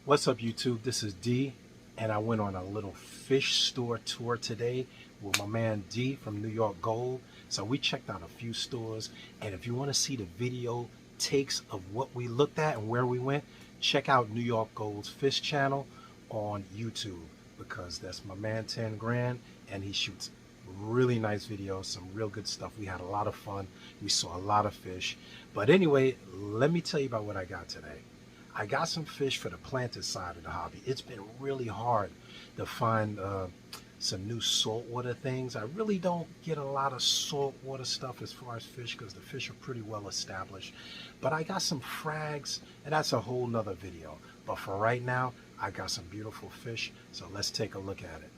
What's up, YouTube? This is D, and I went on a little fish store tour today with my man D from New York Gold. So we checked out a few stores, and if you want to see the video takes of what we looked at and where we went, check out New York Gold's Fish Channel on YouTube because that's my man 10 Grand, and he shoots really nice videos, some real good stuff. We had a lot of fun. We saw a lot of fish. But anyway, let me tell you about what I got today. I got some fish for the planted side of the hobby. It's been really hard to find some new saltwater things. I really don't get a lot of saltwater stuff as far as fish because the fish are pretty well established. But I got some frags, and that's a whole nother video. But for right now, I got some beautiful fish, so let's take a look at it.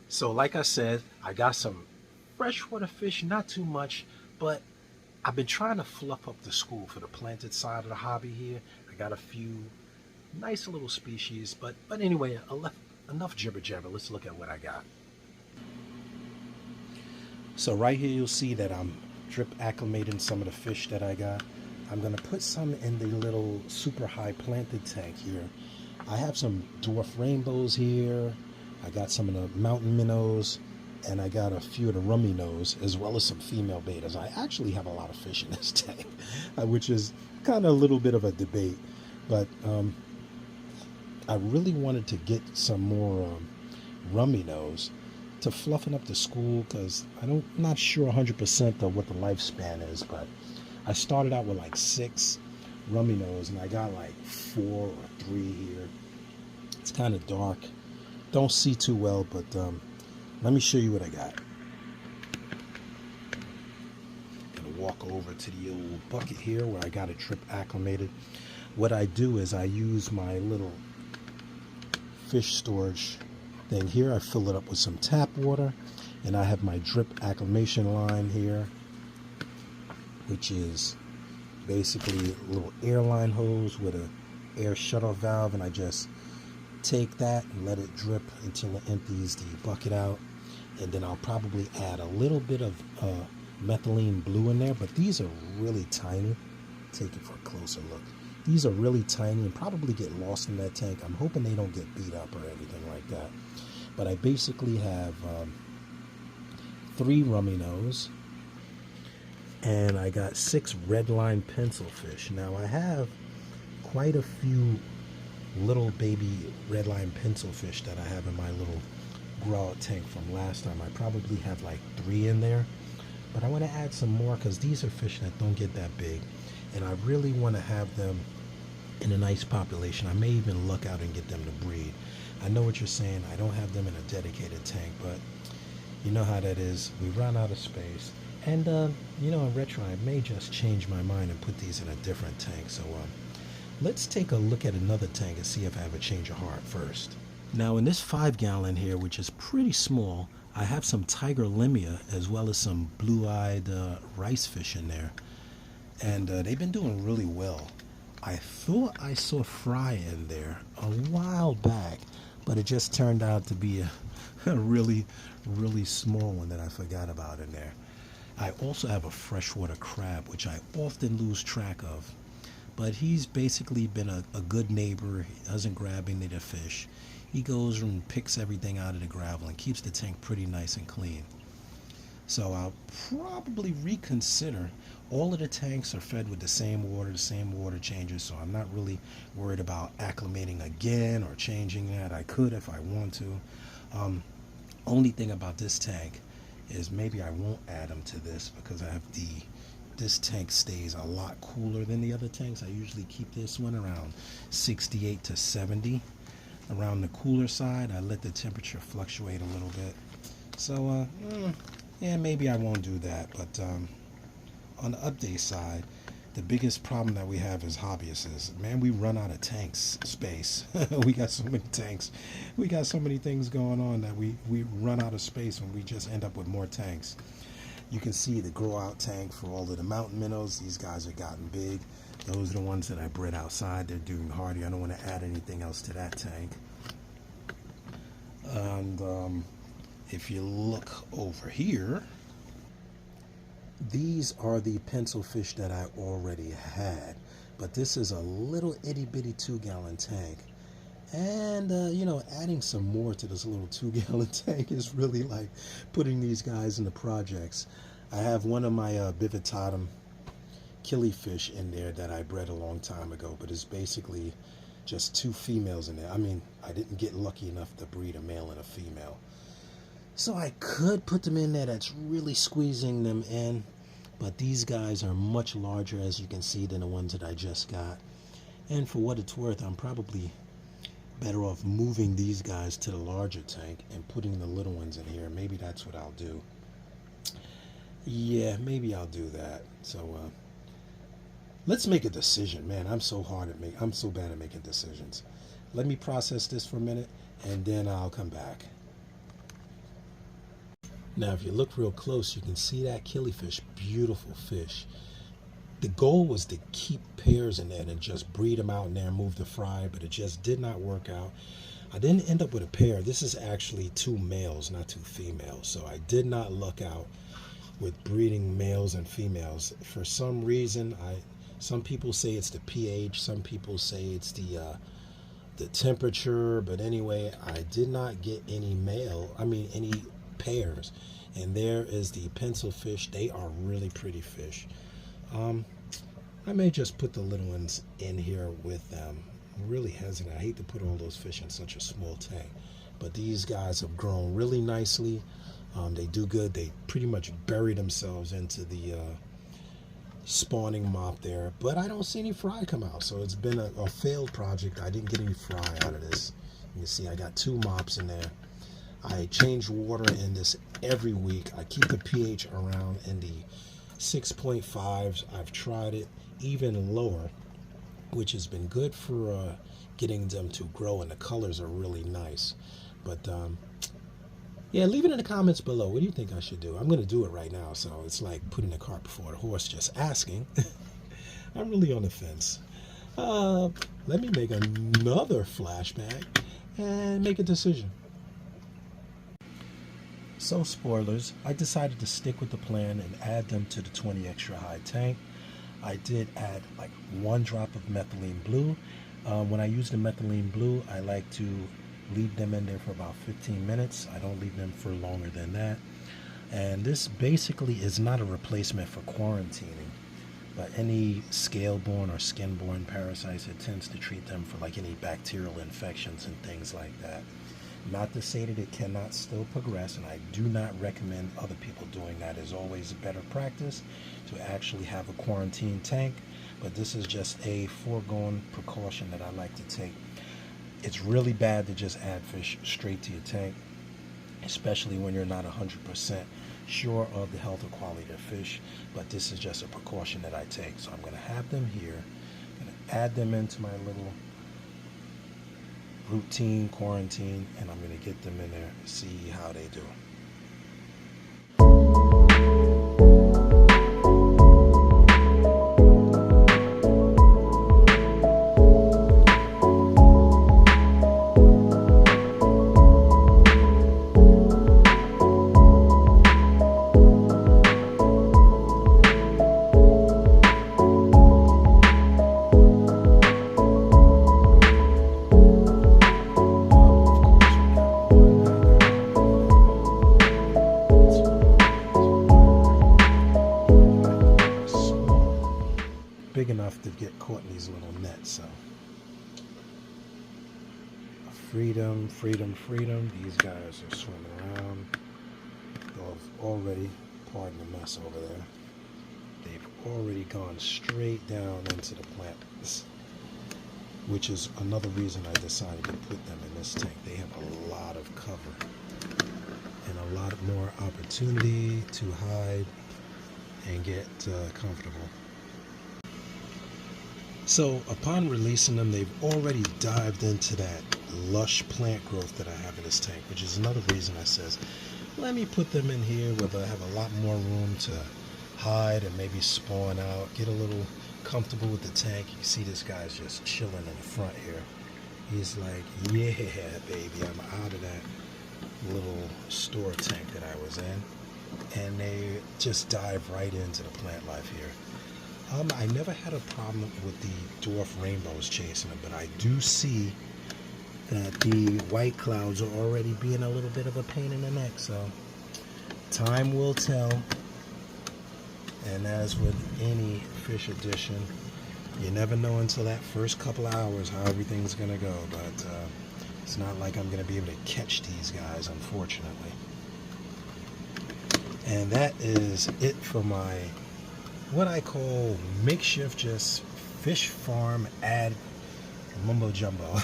So like I said, I got some freshwater fish, not too much, but I've been trying to fluff up the school for the planted side of the hobby here. I got a few nice little species, but anyway, enough jibber jabber. Let's look at what I got. So right here you'll see that I'm drip acclimating some of the fish that I got. I'm gonna put some in the little super high planted tank here. I have some dwarf rainbows here. I got some of the mountain minnows, and I got a few of the rummy nose, as well as some female betas. I actually have a lot of fish in this tank, which is kind of a little bit of a debate, but I really wanted to get some more rummy nose to fluffen up the school because I'm not sure 100% of what the lifespan is, but I started out with like 6 rummy nose, and I got like 4 or 3 here. It's kind of dark. Don't see too well, but let me show you what I got. Gonna walk over to the old bucket here where I got it drip acclimated. What I do is I use my little fish storage thing here. I fill it up with some tap water, and I have my drip acclimation line here, which is basically a little airline hose with a air shutoff valve, and I just take that and let it drip until it empties the bucket out, and then I'll probably add a little bit of methylene blue in there, but these are really tiny. Take it for a closer look. These are really tiny and probably get lost in that tank. I'm hoping they don't get beat up or anything like that. But I basically have 3 rummy nose, and I got 6 redline pencil fish. Now I have quite a few little baby redline pencil fish that I have in my little grow out tank from last time. I probably have like 3 in there, but I want to add some more because these are fish that don't get that big, and I really want to have them in a nice population. I may even luck out and get them to breed. I know what you're saying, I don't have them in a dedicated tank, but you know how that is. We run out of space, and you know, in retro I may just change my mind and put these in a different tank. So let's take a look at another tank and see if I have a change of heart first. Now in this 5-gallon here, which is pretty small, I have some tiger limia as well as some blue-eyed rice fish in there, and they've been doing really well. I thought I saw fry in there a while back, but it just turned out to be a really small one that I forgot about in there. I also have a freshwater crab, which I often lose track of, but he's basically been a good neighbor. He doesn't grab any of the fish. He goes and picks everything out of the gravel and keeps the tank pretty nice and clean. So I'll probably reconsider. All of the tanks are fed with the same water changes, so I'm not really worried about acclimating again or changing that. I could if I want to. Only thing about this tank is maybe I won't add them to this because I have this tank stays a lot cooler than the other tanks. I usually keep this one around 68 to 70. Around the cooler side, I let the temperature fluctuate a little bit. So, yeah, maybe I won't do that. But on the update side, the biggest problem that we have as hobbyists is, man, we run out of tanks space. We got so many tanks. We got so many things going on that we run out of space and we just end up with more tanks. You can see the grow out tank for all of the mountain minnows. These guys have gotten big. Those are the ones that I bred outside. They're doing hardy. I don't want to add anything else to that tank. And if you look over here, these are the pencil fish that I already had. But this is a little itty bitty 2-gallon tank. And, you know, adding some more to this little 2-gallon tank is really like putting these guys in the projects. I have one of my Bivitatum killifish in there that I bred a long time ago, but it's basically just 2 females in there. I mean, I didn't get lucky enough to breed a male and a female. So I could put them in there. That's really squeezing them in. But these guys are much larger, as you can see, than the ones that I just got. And for what it's worth, I'm probably better off moving these guys to the larger tank and putting the little ones in here. Maybe that's what I'll do. Yeah, maybe I'll do that. So let's make a decision. Man, I'm so bad at making decisions. Let me process this for a minute and then I'll come back. Now if you look real close, you can see that killifish. Beautiful fish. The goal was to keep pairs in there and just breed them out in there and move the fry, but it just did not work out. I didn't end up with a pair. This is actually 2 males, not 2 females. So I did not luck out with breeding males and females. For some reason, some people say it's the pH, some people say it's the temperature, but anyway, I did not get any any pairs. And there is the pencil fish. They are really pretty fish. I may just put the little ones in here with them. I'm really hesitant. I hate to put all those fish in such a small tank, but these guys have grown really nicely. They do good. They pretty much bury themselves into the spawning mop there, but I don't see any fry come out, so it's been a failed project. I didn't get any fry out of this. You can see I got 2 mops in there. I change water in this every week. I keep the pH around in the 6.5s. I've tried it even lower, which has been good for getting them to grow, and the colors are really nice. But yeah, leave it in the comments below. What do you think I should do? I'm going to do it right now, so it's like putting the cart before the horse, just asking. I'm really on the fence. Let me make another flashback and make a decision. So spoilers, I decided to stick with the plan and add them to the 20 extra high tank. I did add like 1 drop of methylene blue. When I use the methylene blue, I like to leave them in there for about 15 minutes. I don't leave them for longer than that. And this basically is not a replacement for quarantining, but any scale-borne or skin-borne parasites, it tends to treat them for like any bacterial infections and things like that. Not to say that it cannot still progress, and I do not recommend other people doing that. It's always a better practice to actually have a quarantine tank, but this is just a foregone precaution that I like to take. It's really bad to just add fish straight to your tank, especially when you're not 100% sure of the health or quality of fish, but this is just a precaution that I take. So I'm going to have them here. I'm going to add them into my little routine quarantine, and I'm going to get them in there and see how they do. Big enough to get caught in these little nets. So freedom, freedom, freedom. These guys are swimming around. They've already, pardon the mess over there, they've already gone straight down into the plants, which is another reason I decided to put them in this tank. They have a lot of cover and a lot more opportunity to hide and get comfortable. So upon releasing them, they've already dived into that lush plant growth that I have in this tank, which is another reason I says let me put them in here where they have a lot more room to hide and maybe spawn out, get a little comfortable with the tank. You see this guy's just chilling in the front here. He's like, yeah, baby, I'm out of that little store tank that I was in. And they just dive right into the plant life here. I never had a problem with the dwarf rainbows chasing them, but I do see that the white clouds are already being a little bit of a pain in the neck, so time will tell. And as with any fish addition, you never know until that first couple of hours how everything's gonna go, but it's not like I'm gonna be able to catch these guys, unfortunately. And that is it for my, what I call makeshift just fish farm ad mumbo jumbo.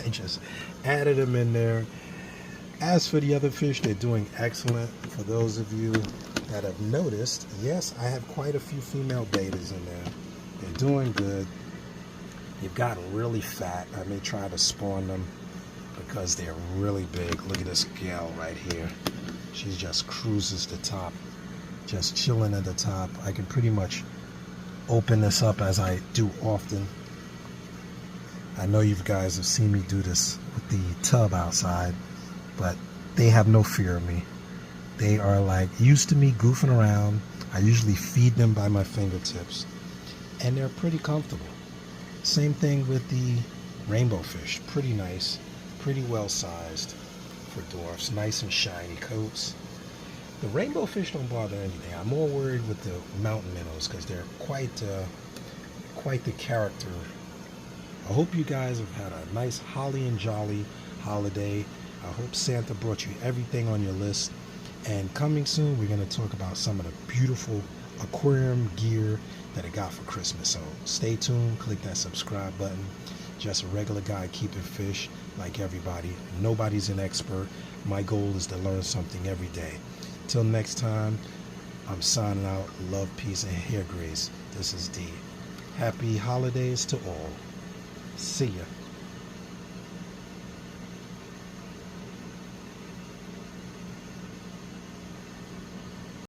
I just added them in there. As for the other fish, they're doing excellent. For those of you that have noticed, yes, I have quite a few female betas in there. They're doing good. They've gotten really fat. I may try to spawn them because they're really big. Look at this gal right here. She just cruises the top, just chilling at the top. I can pretty much open this up as I do often. I know you guys have seen me do this with the tub outside, but they have no fear of me. They are like used to me goofing around. I usually feed them by my fingertips, and they're pretty comfortable. Same thing with the rainbow fish. Pretty nice, pretty well sized for dwarfs. Nice and shiny coats. The rainbow fish don't bother anything. I'm more worried with the mountain minnows because they're quite the character. I hope you guys have had a nice holly and jolly holiday. I hope Santa brought you everything on your list. And coming soon, we're going to talk about some of the beautiful aquarium gear that I got for Christmas. So stay tuned, click that subscribe button. Just a regular guy keeping fish like everybody. Nobody's an expert. My goal is to learn something every day. Till next time, I'm signing out. Love, peace, and hair grace. This is D. Happy holidays to all. See ya.